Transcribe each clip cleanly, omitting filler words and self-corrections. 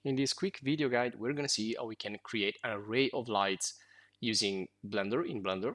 In this quick video guide, we're going to see how we can create an array of lights using Blender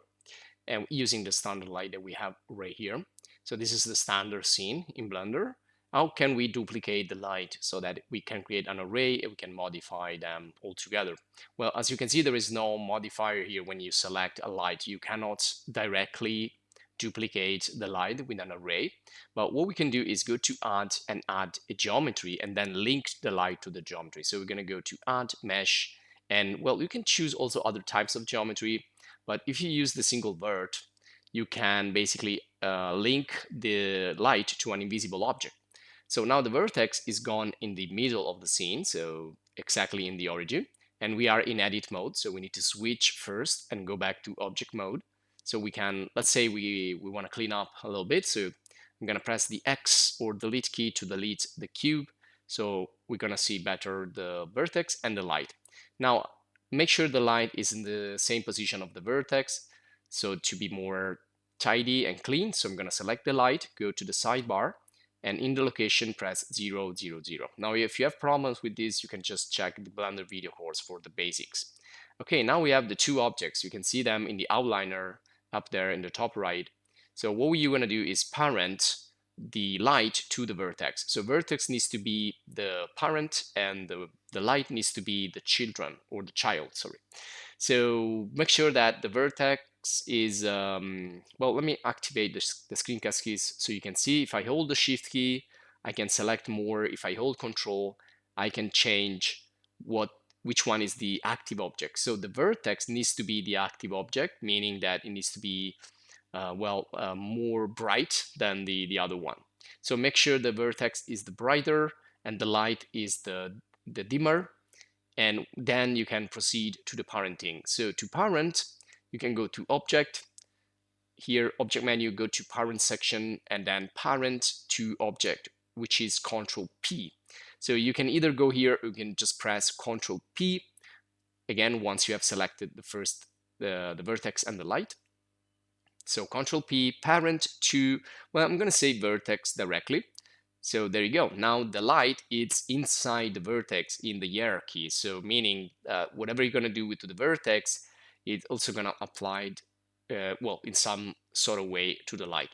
and using the standard light that we have right here. So this is the standard scene in Blender. How can we duplicate the light so that we can create an array and we can modify them all together? Well, as you can see, there is no modifier here. When you select a light, you cannot directly duplicate the light with an array. But what we can do is go to add and add a geometry and then link the light to the geometry. So we're going to go to add mesh, and well, you can choose also other types of geometry. But if you use the single vert, you can basically link the light to an invisible object. So now the vertex is gone in the middle of the scene, so exactly in the origin. And we are in edit mode, so we need to switch first and go back to object mode. So we can, let's say we want to clean up a little bit. So I'm going to press the X or delete key to delete the cube. So we're going to see better the vertex and the light. Now, make sure the light is in the same position of the vertex, so to be more tidy and clean. So I'm going to select the light, go to the sidebar, and in the location press 0, 0, 0. Now if you have problems with this, you can just check the Blender video course for the basics. Okay, now we have the two objects. You can see them in the outliner up there in the top right. So what we're going to do is parent the light to the vertex. So vertex needs to be the parent and the light needs to be the children or the child, sorry. So make sure that the vertex is, well, let me activate the screencast keys so you can see. If I hold the shift key, I can select more. If I hold control, I can change which one is the active object. So the vertex needs to be the active object, meaning that it needs to be more bright than the other one. So make sure the vertex is the brighter and the light is the dimmer, and then you can proceed to the parenting. So to parent, you can go to object, here object menu, go to parent section, and then parent to object, which is Control P. So you can either go here, or you can just press Control P again once you have selected the vertex and the light. So Control P, parent to, well, I'm going to say vertex directly. So there you go. Now the light is inside the vertex in the hierarchy. So meaning whatever you're going to do with the vertex, it's also going to apply, well, in some sort of way to the light.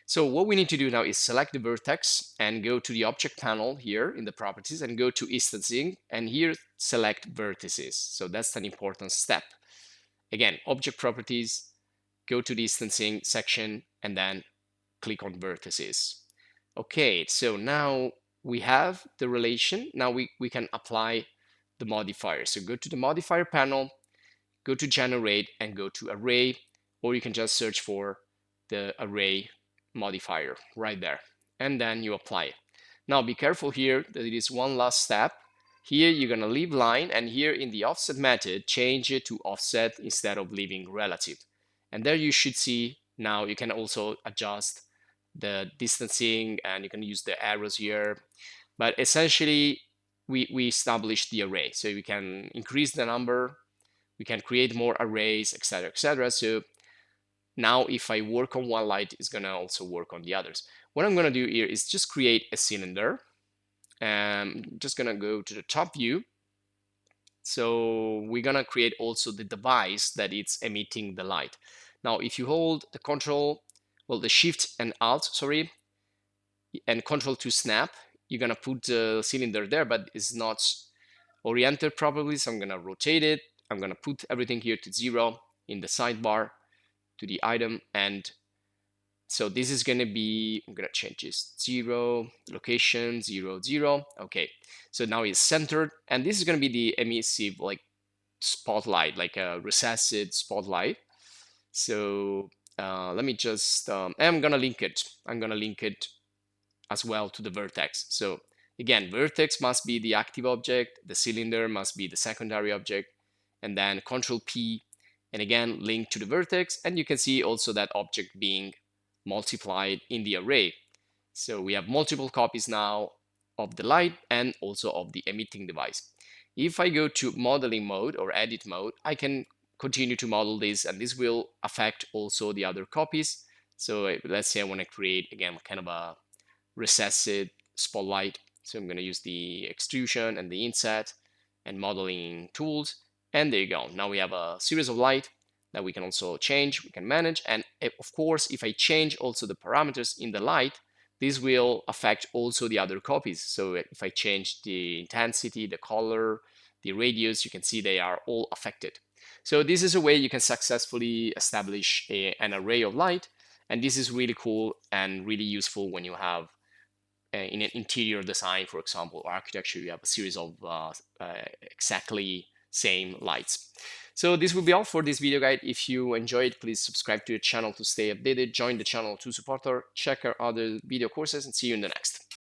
So what we need to do now is select the vertex and go to the object panel here in the properties and go to instancing, and here select vertices. So that's an important step. Again, object properties, go to the instancing section, and then click on vertices. Okay, so now we have the relation. Now we can apply the modifier. So go to the modifier panel, go to generate, and go to array, or you can just search for the array modifier right there, and then you apply it. Now be careful here that it is one last step. Here you're going to leave line, and here in the offset method, change it to offset instead of leaving relative. And there you should see now you can also adjust the distancing, and you can use the arrows here. But essentially, we established the array. So we can increase the number, we can create more arrays, etc., etc. So now if I work on one light, it's going to also work on the others. What I'm going to do here is just create a cylinder. I'm just going to go to the top view. So we're going to create also the device that it's emitting the light. Now, if you hold the control, well, the shift and alt, sorry, and control to snap, you're going to put the cylinder there, but it's not oriented properly. So I'm going to rotate it. I'm going to put everything here to 0 in the sidebar to the item. And so this is going to be, I'm going to change this 0, location 0, 0. Okay, so now it's centered, and this is going to be the emissive like spotlight, like a recessed spotlight. So let me just, I'm going to link it. I'm going to link it as well to the vertex. So again, vertex must be the active object, the cylinder must be the secondary object, and then Control P, and again, link to the vertex, and you can see also that object being multiplied in the array. So we have multiple copies now of the light and also of the emitting device. If I go to modeling mode or edit mode, I can continue to model this, and this will affect also the other copies. So let's say I want to create again kind of a recessed spotlight. So I'm going to use the extrusion and the inset and modeling tools. And there you go. Now we have a series of light that we can also change, we can manage. And of course, if I change also the parameters in the light, this will affect also the other copies. So if I change the intensity, the color, the radius, you can see they are all affected. So this is a way you can successfully establish an array of light. And this is really cool and really useful when you have in an interior design, for example, or architecture, you have a series of exactly same lights. So this will be all for this video guide. If you enjoyed, please subscribe to the channel to stay updated, join the channel to support her, check our other video courses, and see you in the next.